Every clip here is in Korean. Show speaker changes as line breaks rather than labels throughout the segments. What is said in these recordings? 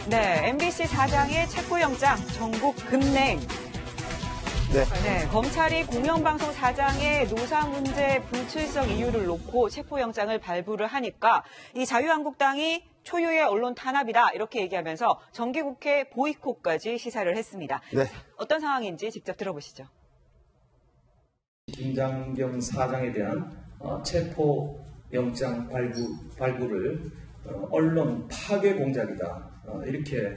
네, MBC 사장의 체포영장 전국 급냉. 네, 검찰이 공영방송 사장의 노사 문제 불출석 이유를 놓고 체포영장을 발부를 하니까 이 자유한국당이 초유의 언론 탄압이다 이렇게 얘기하면서 정기국회 보이콧까지 시사를 했습니다.
네.
어떤 상황인지 직접 들어보시죠.
김장겸 사장에 대한 체포영장 발부를 언론 파괴 공작이다. 이렇게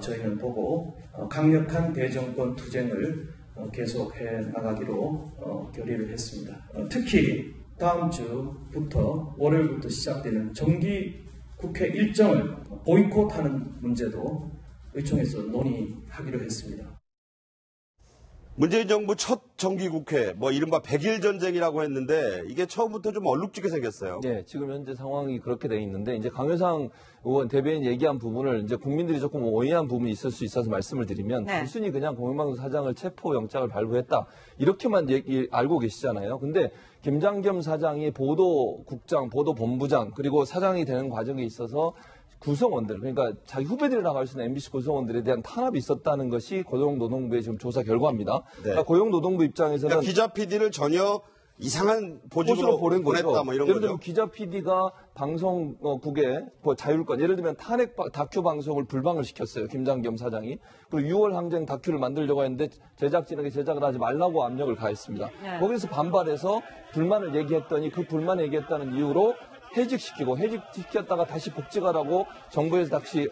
저희는 보고 강력한 대정권 투쟁을 계속해 나가기로 결의를 했습니다. 특히 다음 주부터 월요일부터 시작되는 정기 국회 일정을 보이콧하는 문제도 의총에서 논의하기로 했습니다.
문재인 정부 첫 정기국회, 이른바 100일 전쟁이라고 했는데 이게 처음부터 좀 얼룩지게 생겼어요.
네, 지금 현재 상황이 그렇게 돼 있는데 이제 강효상 의원 대변인 얘기한 부분을 이제 국민들이 조금 오해한 부분이 있을 수 있어서 말씀을 드리면 단순히 그냥 공영방송 사장을 체포 영장을 발부했다 이렇게만 알고 계시잖아요. 근데 김장겸 사장이 보도국장, 보도본부장 그리고 사장이 되는 과정에 있어서 구성원들, 그러니까 자기 후배들이라고 할 수 있는 MBC 구성원들에 대한 탄압이 있었다는 것이 고용노동부의 지금 조사 결과입니다. 네. 그러니까 고용노동부 입장에서는
그러니까 기자 PD를 전혀 이상한 보직으로 보냈다 이런 거죠.
예를 들면 기자 PD가 방송국의 자율권, 예를 들면 탄핵 다큐 방송을 불방을 시켰어요. 김장겸 사장이. 그리고 6월 항쟁 다큐를 만들려고 했는데 제작진에게 제작을 하지 말라고 압력을 가했습니다. 네. 거기서 반발해서 불만을 얘기했더니 그 불만을 얘기했다는 이유로 해직시켰다가 다시 복직하라고 정부에서 다시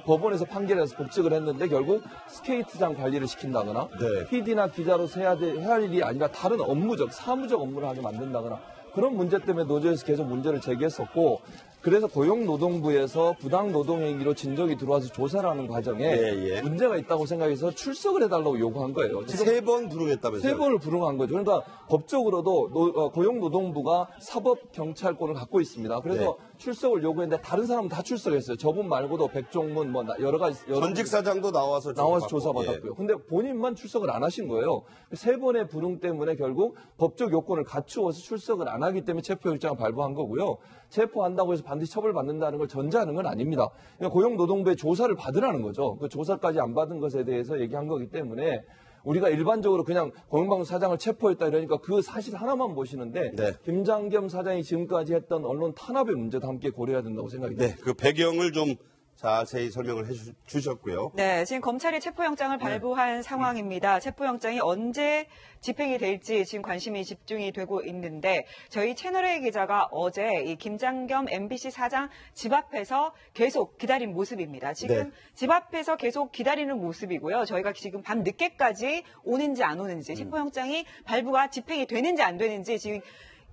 법원에서 판결해서 복직을 했는데 결국 스케이트장 관리를 시킨다거나 PD나 기자로 해야 할 일이 아니라 다른 업무적, 사무적 업무를 하게 만든다거나 그런 문제 때문에 노조에서 계속 문제를 제기했었고 그래서 고용노동부에서 부당노동행위로 진정이 들어와서 조사를 하는 과정에 문제가 있다고 생각해서 출석을 해달라고 요구한 거예요.
지금 3번 불응했다면서요?
3번을 불응한 거죠. 그러니까 법적으로도 고용노동부가 사법경찰권을 갖고 있습니다. 그래서 출석을 요구했는데 다른 사람은 다 출석했어요. 저분 말고도 백종문 여러 가지
전직 사장도 나와서
조사받았고요. 근데 본인만 출석을 안 하신 거예요. 3번의 불응 때문에 결국 법적 요건을 갖추어서 출석을 안 하기 때문에 체포영장을 발부한 거고요. 체포한다고 해서 반드시 처벌받는다는 걸 전제하는 건 아닙니다. 그러니까 고용노동부의 조사를 받으라는 거죠. 그 조사까지 안 받은 것에 대해서 얘기한 거기 때문에 우리가 일반적으로 그냥 공영방송 사장을 체포했다 이러니까 그 사실 하나만 보시는데 김장겸 사장이 지금까지 했던 언론 탄압의 문제도 함께 고려해야 된다고 생각이 듭니다.
네, 그 배경을 좀 자세히 설명을 해주셨고요.
네, 지금 검찰이 체포영장을 발부한 상황입니다. 체포영장이 언제 집행이 될지 지금 관심이 집중이 되고 있는데 저희 채널A 기자가 어제 이 김장겸 MBC 사장 집 앞에서 계속 기다린 모습입니다. 지금 집 앞에서 계속 기다리는 모습이고요. 저희가 지금 밤 늦게까지 오는지 안 오는지 체포영장이 발부가 집행이 되는지 안 되는지 지금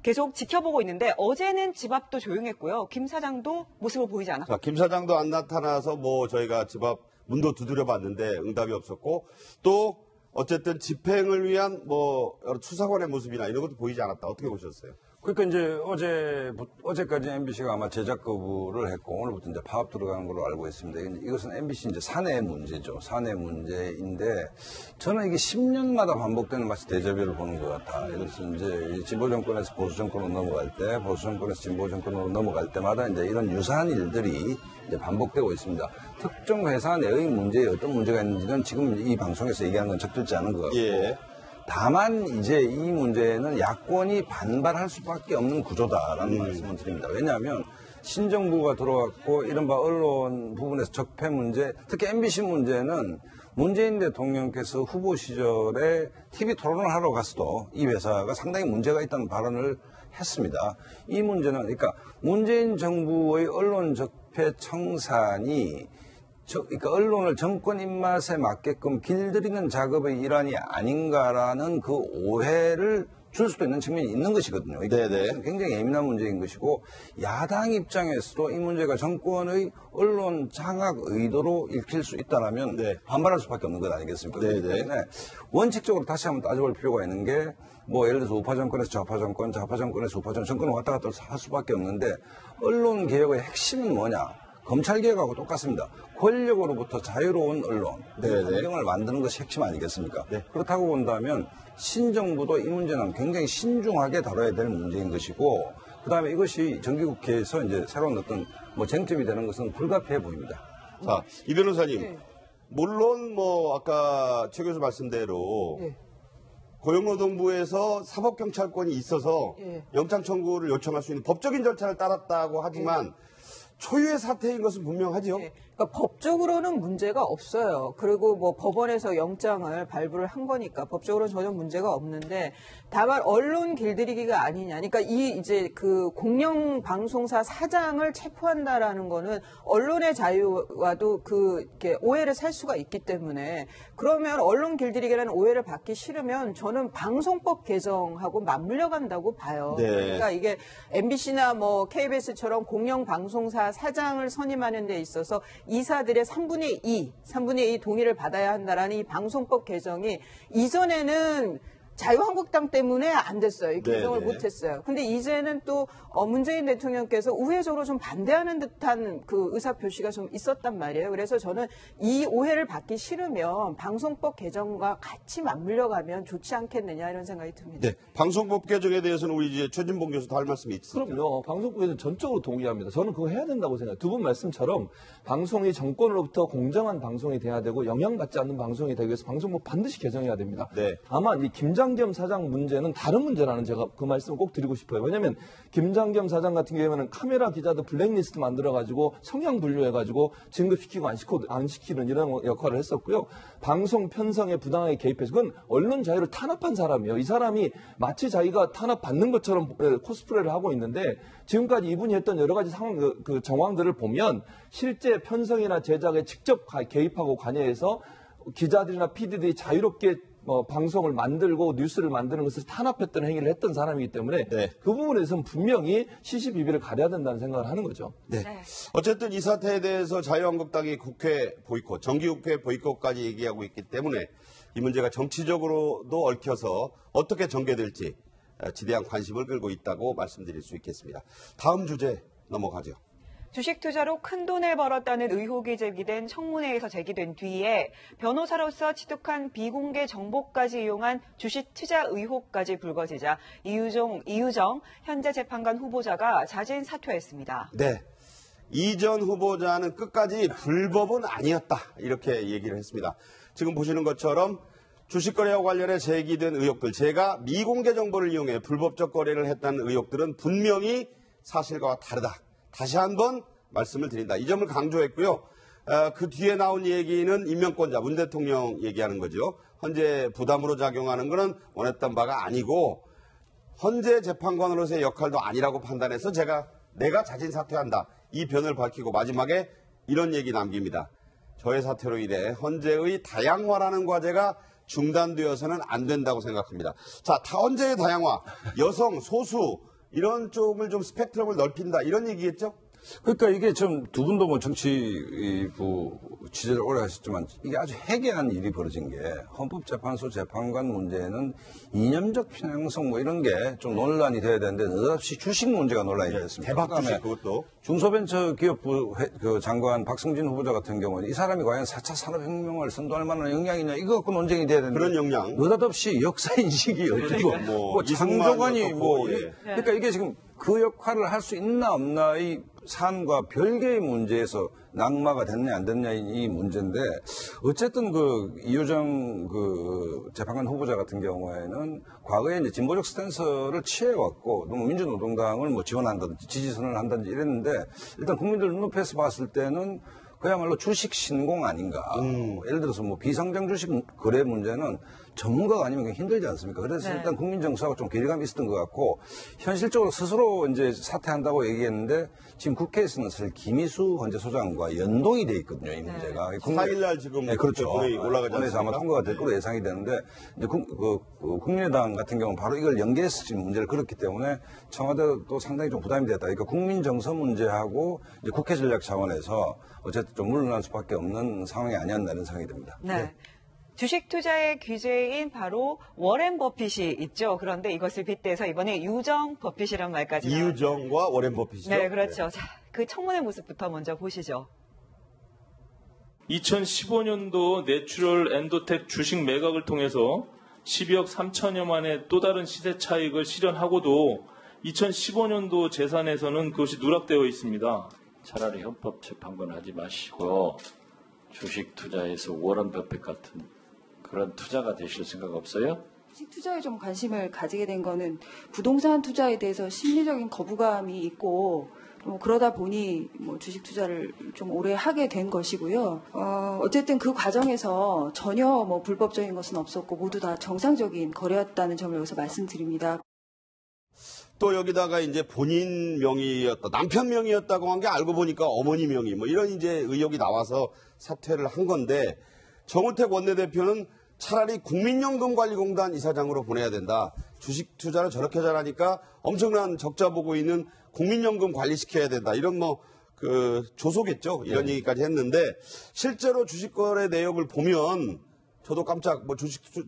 계속 지켜보고 있는데 어제는 집 앞도 조용했고요. 김 사장도 모습을 보이지 않았고.
김 사장도 안 나타나서 저희가 집 앞 문도 두드려 봤는데 응답이 없었고 또 어쨌든 집행을 위한 여러 수사관의 모습이나 이런 것도 보이지 않았다. 어떻게 보셨어요?
그러니까 이제 어제까지 MBC가 아마 제작 거부를 했고 오늘부터 이제 파업 들어가는 걸로 알고 있습니다. 이것은 MBC 이제 사내 문제죠. 사내 문제인데 저는 이게 10년마다 반복되는 마치 데자뷰를 보는 것 같아. 이것은 이제 진보 정권에서 보수 정권으로 넘어갈 때, 보수 정권에서 진보 정권으로 넘어갈 때마다 이제 이런 유사한 일들이 이제 반복되고 있습니다. 특정 회사 내의 문제에 어떤 문제가 있는지는 지금 이 방송에서 얘기하는 건 적절치 않은 것 같고. 다만 이제 이 문제는 야권이 반발할 수밖에 없는 구조다라는 말씀을 드립니다. 왜냐하면 신정부가 들어왔고 이른바 언론 부분에서 적폐 문제, 특히 MBC 문제는 문재인 대통령께서 후보 시절에 TV 토론을 하러 갔어도 이 회사가 상당히 문제가 있다는 발언을 했습니다. 이 문제는 그러니까 문재인 정부의 언론 적폐 청산이 그러니까 언론을 정권 입맛에 맞게끔 길들이는 작업의 일환이 아닌가라는 그 오해를 줄 수도 있는 측면이 있는 것이거든요. 네네. 굉장히 예민한 문제인 것이고 야당 입장에서도 이 문제가 정권의 언론 장악 의도로 읽힐 수 있다라면 반발할 수밖에 없는 것 아니겠습니까? 네네. 원칙적으로 다시 한번 따져볼 필요가 있는 게 예를 들어서 우파 정권에서 좌파 정권, 좌파 정권에서 우파 정권, 정권을 왔다 갔다 할 수밖에 없는데 언론 개혁의 핵심은 뭐냐? 검찰 개혁하고 똑같습니다. 권력으로부터 자유로운 언론, 환경을 만드는 것이 핵심 아니겠습니까? 그렇다고 본다면 신정부도 이 문제는 굉장히 신중하게 다뤄야 될 문제인 것이고, 그 다음에 이것이 정기국회에서 이제 새로운 어떤 쟁점이 되는 것은 불가피해 보입니다.
자, 이 변호사님. 물론 뭐 아까 최 교수 말씀대로 고용노동부에서 사법경찰권이 있어서 영장 청구를 요청할 수 있는 법적인 절차를 따랐다고 하지만 초유의 사태인 것은 분명하죠.
그러니까 법적으로는 문제가 없어요. 그리고 뭐 법원에서 영장을 발부를 한 거니까 법적으로 전혀 문제가 없는데 다만 언론 길들이기가 아니냐. 그러니까 이제 그 공영방송사 사장을 체포한다라는 거는 언론의 자유와도 이렇게 오해를 살 수가 있기 때문에 그러면 언론 길들이기라는 오해를 받기 싫으면 저는 방송법 개정하고 맞물려 간다고 봐요.
네.
그러니까 이게 MBC나 뭐 KBS처럼 공영방송사 사장을 선임하는 데 있어서 이사들의 3분의 2 동의를 받아야 한다라는 이 방송법 개정이 이전에는 자유한국당 때문에 안 됐어요. 개정을 못했어요. 근데 이제는 또 문재인 대통령께서 우회적으로 좀 반대하는 듯한 그 의사표시가 좀 있었단 말이에요. 그래서 저는 이 오해를 받기 싫으면 방송법 개정과 같이 맞물려 가면 좋지 않겠느냐 이런 생각이 듭니다.
네. 방송법 개정에 대해서는 우리 이제 최진봉 교수도 할 말씀이 있습니다.
그럼요. 방송국에서 전적으로 동의합니다. 저는 그거 해야 된다고 생각해요. 두 분 말씀처럼 방송이 정권으로부터 공정한 방송이 돼야 되고 영향받지 않는 방송이 되기 위해서 방송법 반드시 개정해야 됩니다.
네.
다만 이 김장겸 사장 문제는 다른 문제라는 제가 그 말씀을 꼭 드리고 싶어요. 왜냐하면 김장겸 사장 같은 경우에는 카메라 기자도 블랙리스트 만들어가지고 성향 분류해가지고 진급시키고 안 시키는 이런 역할을 했었고요. 방송 편성에 부당하게 개입해서 그건 언론 자유를 탄압한 사람이에요. 이 사람이 마치 자기가 탄압받는 것처럼 코스프레를 하고 있는데 지금까지 이분이 했던 여러 가지 상황, 그 정황들을 보면 실제 편성이나 제작에 직접 개입하고 관여해서 기자들이나 PD들이 자유롭게 방송을 만들고 뉴스를 만드는 것을 탄압했던 행위를 했던 사람이기 때문에 그 부분에서는 분명히 시시비비를 가려야 된다는 생각을 하는 거죠.
네. 어쨌든 이 사태에 대해서 자유한국당이 국회 보이콧, 정기국회 보이콧까지 얘기하고 있기 때문에 이 문제가 정치적으로도 얽혀서 어떻게 전개될지 지대한 관심을 끌고 있다고 말씀드릴 수 있겠습니다. 다음 주제 넘어가죠.
주식 투자로 큰 돈을 벌었다는 의혹이 제기된 청문회에서 제기된 뒤에 변호사로서 취득한 비공개 정보까지 이용한 주식 투자 의혹까지 불거지자 이유정 현재 재판관 후보자가 자진 사퇴했습니다.
네. 이전 후보자는 끝까지 불법은 아니었다. 이렇게 얘기를 했습니다. 지금 보시는 것처럼 주식거래와 관련해 제기된 의혹들, 제가 미공개 정보를 이용해 불법적 거래를 했다는 의혹들은 분명히 사실과 다르다. 다시 한번 말씀을 드린다. 이 점을 강조했고요. 그 뒤에 나온 얘기는 임명권자, 문 대통령 얘기하는 거죠. 헌재 부담으로 작용하는 것은 원했던 바가 아니고 헌재 재판관으로서의 역할도 아니라고 판단해서 내가 자진 사퇴한다. 이 변을 밝히고 마지막에 이런 얘기 남깁니다. 저의 사퇴로 인해 헌재의 다양화라는 과제가 중단되어서는 안 된다고 생각합니다. 자, 헌재의 다양화, 여성, 소수 이런 쪽을 좀 스펙트럼을 넓힌다 이런 얘기겠죠?
그러니까 이게 좀 두 분도 뭐 정치부 취재를 오래 하셨지만 이게 아주 해괴한 일이 벌어진 게 헌법재판소 재판관 문제는 이념적 편향성 뭐 이런 게 좀 논란이 돼야 되는데 느닷없이 주식 문제가 논란이 됐습니다.
대박 주식 그것도.
중소벤처기업부 그 장관 박성진 후보자 같은 경우는 이 사람이 과연 4차 산업혁명을 선도할 만한 역량이냐 이거 갖고 논쟁이 돼야 되는데
그런 역량.
느닷없이 역사인식이 어쩌고 뭐 장조관이 뭐 그러니까 이게 지금 그 역할을 할 수 있나 없나 이 삶과 별개의 문제에서 낙마가 됐냐 안 됐냐 이 문제인데 어쨌든 그 이효정 그 재판관 후보자 같은 경우에는 과거에 이제 진보적 스탠스를 취해왔고 또 민주노동당을 뭐 지원한다든지 지지선을 한다든지 이랬는데 일단 국민들 눈높이에서 봤을 때는 그야말로 주식 신공 아닌가. 예를 들어서 뭐 비상장 주식 거래 문제는 전문가가 아니면 힘들지 않습니까? 그래서 일단 국민 정서하고 좀 괴리감이 있었던 것 같고 현실적으로 스스로 이제 사퇴한다고 얘기했는데 지금 국회에서는 사실 김희수 헌재소장과 연동이 돼 있거든요, 이 문제가.
4일날 지금
그렇죠.
올라가지
원에서 아마 통과가 될 거로 예상이 되는데 이제 국민의당 같은 경우는 바로 이걸 연계해서 지금 문제를 걸었기 때문에 청와대도 상당히 좀 부담이 됐다. 그러니까 국민 정서 문제하고 이제 국회 전략 차원에서 어쨌든 좀 물러날 수밖에 없는 상황이 아니었나 이런 생각이 듭니다.
네. 주식 투자의 귀재인 바로 워렌 버핏이 있죠. 그런데 이것을 빗대서 이번에 유정 버핏이란 말까지
이유정과 워렌 버핏이죠.
네, 그렇죠. 자, 그 청문회 모습부터 먼저 보시죠.
2015년도 내추럴 엔도텍 주식 매각을 통해서 12억 3천여만의 또 다른 시세 차익을 실현하고도 2015년도 재산에서는 그것이 누락되어 있습니다.
차라리 헌법 재판권 하지 마시고 주식 투자에서 워런 버핏 같은 그런 투자가 되실 생각 없어요?
주식 투자에 좀 관심을 가지게 된 거는 부동산 투자에 대해서 심리적인 거부감이 있고 그러다 보니 주식 투자를 좀 오래 하게 된 것이고요. 어쨌든 그 과정에서 전혀 불법적인 것은 없었고 모두 다 정상적인 거래였다는 점을 여기서 말씀드립니다.
또 여기다가 이제 본인 명의였다, 남편 명의였다고 한 게 알고 보니까 어머니 명의, 이런 이제 의혹이 나와서 사퇴를 한 건데, 정우택 원내대표는 차라리 국민연금관리공단 이사장으로 보내야 된다. 주식 투자를 저렇게 잘하니까 엄청난 적자 보고 있는 국민연금 관리시켜야 된다. 이런 조소겠죠. 이런 얘기까지 했는데, 실제로 주식거래 내역을 보면 저도 깜짝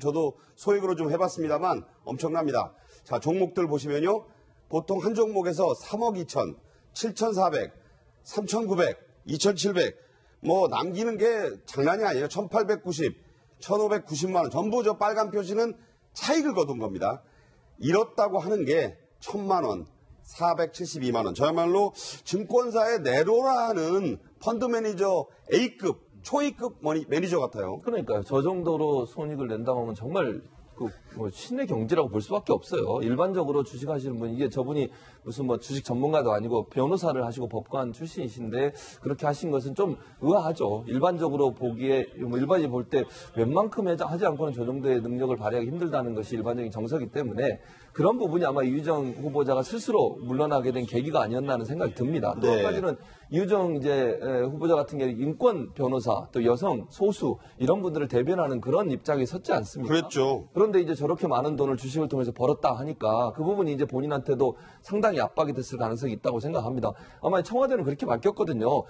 저도 소액으로 좀 해봤습니다만 엄청납니다. 자, 종목들 보시면요. 보통 한 종목에서 3억 2천, 7,400, 3,900, 2,700, 남기는 게 장난이 아니에요. 1,890, 1,590만 원. 전부 저 빨간 표시는 차익을 거둔 겁니다. 잃었다고 하는 게 1,000만 원, 472만 원. 저야말로 증권사의 네로라는 펀드 매니저 A급, 초이급 매니저 같아요.
그러니까요. 저 정도로 손익을 낸다고 하면 정말 신의 경지라고 볼 수밖에 없어요. 일반적으로 주식하시는 분, 이게 저분이 무슨 주식 전문가도 아니고 변호사를 하시고 법관 출신이신데 그렇게 하신 것은 좀 의아하죠. 일반적으로 보기에, 일반인이 볼 때 웬만큼 하지 않고는 저 정도의 능력을 발휘하기 힘들다는 것이 일반적인 정서이기 때문에 그런 부분이 아마 이유정 후보자가 스스로 물러나게 된 계기가 아니었나 하는 생각이 듭니다. 또 한 가지는 이유정 후보자 같은 경우 인권 변호사, 또 여성, 소수 이런 분들을 대변하는 그런 입장에 섰지 않습니까?
그랬죠.
그런데 이제 저렇게 많은 돈을 주식을 통해서 벌었다 하니까 그 부분이 이제 본인한테도 상당히 압박이 됐을 가능성이 있다고 생각합니다. 아마 청와대는 그렇게 밝혔거든요.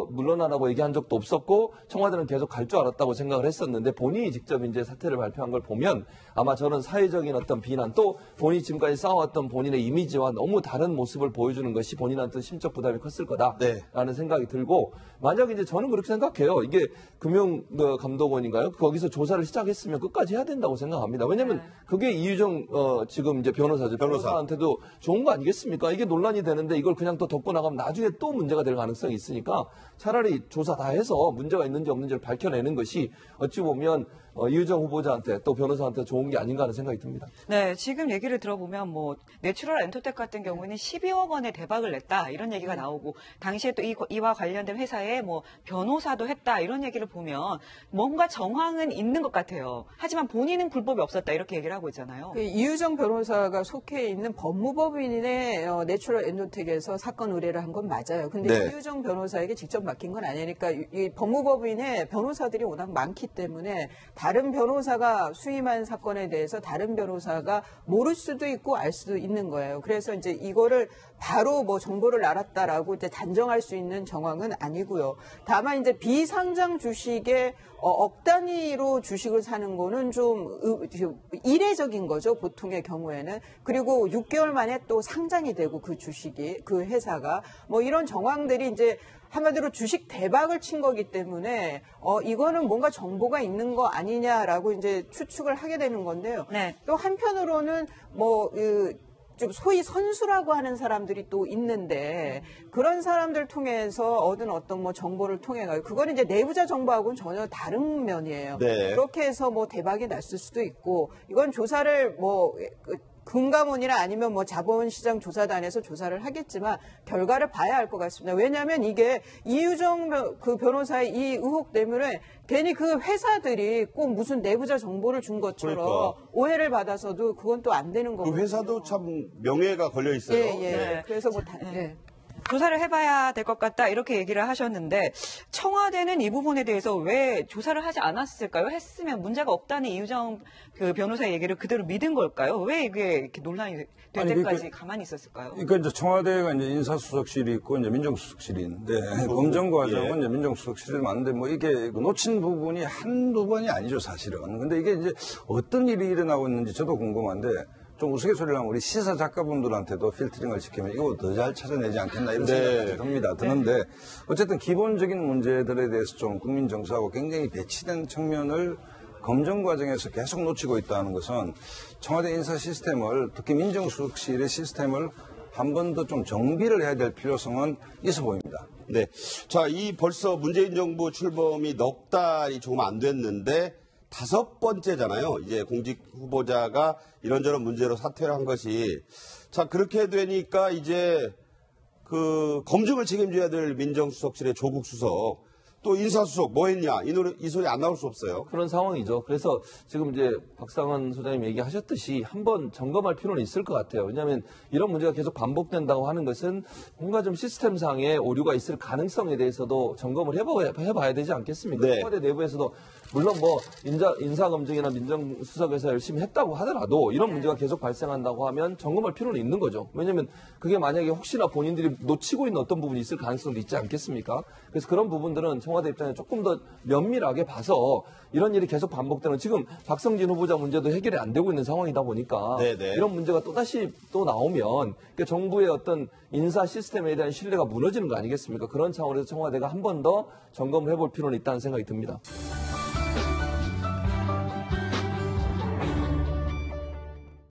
물러나라고 얘기한 적도 없었고 청와대는 계속 갈 줄 알았다고 생각을 했었는데 본인이 직접 이제 사퇴를 발표한 걸 보면 아마 저는 사회적인 어떤 비난, 또 본인이 지금까지 쌓아왔던 본인의 이미지와 너무 다른 모습을 보여주는 것이 본인한테 심적 부담이 컸을 거다라는 생각이 들고, 만약 이제 저는 그렇게 생각해요. 이게 금융감독원인가요? 거기서 조사를 시작했으면 끝까지 해야 된다고 생각합니다. 왜냐하면 그게 이유정 지금 이제 변호사죠. 변호사한테도 좋은 거 아니겠습니까? 이게 논란이 되는데 이걸 그냥 또 덮고 나가면 나중에 또 문제가 될 가능성이 있으니까 차라리 조사 다 해서 문제가 있는지 없는지를 밝혀내는 것이 어찌 보면 이유정 후보자한테 또 변호사한테 좋은 게 아닌가 하는 생각이 듭니다.
네, 지금 얘기를 들어보면 내추럴 엔터텍 같은 경우에는 12억 원의 대박을 냈다 이런 얘기가 나오고, 당시에 또 이와 관련된 회사에 변호사도 했다 이런 얘기를 보면 뭔가 정황은 있는 것 같아요. 하지만 본인은 불법이 없었다 이렇게 얘기를 하고 있잖아요.
이유정 변호사가 속해 있는 법무법인의 내추럴 엔도텍에서 사건 의뢰를 한 건 맞아요. 근데 이유정 변호사에게 직접 맡긴 건 아니니까 이 법무법인에 변호사들이 워낙 많기 때문에 다른 변호사가 수임한 사건에 대해서 다른 변호사가 모를 수도 있고 알 수도 있는 거예요. 그래서 이제 이거를 바로 정보를 알았다라고 이제 단정할 수 있는 정황은 아니고요. 다만 이제 비상장 주식에 억 단위로 주식을 사는 거는 좀 이례적인 거죠, 보통의 경우에는. 그리고 6개월 만에 또 상장이 되고 그 주식이, 그 회사가 이런 정황들이 이제 한마디로 주식 대박을 친 거기 때문에 이거는 뭔가 정보가 있는 거 아니냐라고 이제 추측을 하게 되는 건데요.
네.
또 한편으로는 좀 소위 선수라고 하는 사람들이 또 있는데 그런 사람들 통해서 얻은 어떤 정보를 통해 가지고 그거는 이제 내부자 정보하고는 전혀 다른 면이에요.
네.
그렇게 해서 대박이 났을 수도 있고, 이건 조사를 금감원이나 아니면 자본시장 조사단에서 조사를 하겠지만 결과를 봐야 알 것 같습니다. 왜냐하면 이게 이유정 변호사의 이 의혹 때문에 괜히 그 회사들이 꼭 무슨 내부자 정보를 준 것처럼 오해를 받아서도 그건 또 안 되는 거고요.
그 회사도 참 명예가 걸려 있어요.
네. 그래서
조사를 해봐야 될 것 같다 이렇게 얘기를 하셨는데, 청와대는 이 부분에 대해서 왜 조사를 하지 않았을까요? 했으면 문제가 없다는 이유정 변호사의 얘기를 그대로 믿은 걸까요? 왜 이게 이렇게 논란이 될 때까지 가만히 있었을까요?
그러니까 이제 청와대가 이제 인사수석실이 있고 이제 민정수석실이 있는데 검증 과정은 이제 민정수석실이 많은데 이게 놓친 부분이 한두 번이 아니죠, 사실은. 근데 이게 이제 어떤 일이 일어나고 있는지 저도 궁금한데, 좀 우스갯소리를 하면 우리 시사 작가분들한테도 필터링을 시키면 이거 더 잘 찾아내지 않겠나 이런 생각이 드는데 어쨌든 기본적인 문제들에 대해서 좀 국민 정서하고 굉장히 배치된 측면을 검증 과정에서 계속 놓치고 있다는 것은 청와대 인사 시스템을, 특히 민정수석실의 시스템을 한 번 더 좀 정비를 해야 될 필요성은 있어 보입니다.
네. 자, 이 벌써 문재인 정부 출범이 넉 달이 조금 안 됐는데 5번째잖아요. 이제 공직 후보자가 이런저런 문제로 사퇴를 한 것이. 자, 그렇게 되니까 이제 그 검증을 책임져야 될 민정수석실의 조국 수석, 또 인사수석 뭐 했냐, 이 소리 안 나올 수 없어요.
그런 상황이죠. 그래서 지금 이제 박상원 소장님 얘기하셨듯이 한번 점검할 필요는 있을 것 같아요. 왜냐하면 이런 문제가 계속 반복된다고 하는 것은 뭔가 좀 시스템상의 오류가 있을 가능성에 대해서도 점검을 해봐야 되지 않겠습니까?
네.
청와대 내부에서도 물론 뭐 인사검증이나 민정수석에서 열심히 했다고 하더라도 이런 문제가 계속 발생한다고 하면 점검할 필요는 있는 거죠. 왜냐하면 그게 만약에 혹시나 본인들이 놓치고 있는 어떤 부분이 있을 가능성도 있지 않겠습니까? 그래서 그런 부분들은 청와대 입장에 조금 더 면밀하게 봐서 이런 일이 계속 반복되는, 지금 박성진 후보자 문제도 해결이 안 되고 있는 상황이다 보니까
네네.
이런 문제가 또다시 또 나오면 그러니까 정부의 어떤 인사 시스템에 대한 신뢰가 무너지는 거 아니겠습니까? 그런 차원에서 청와대가 한 번 더 점검을 해볼 필요는 있다는 생각이 듭니다.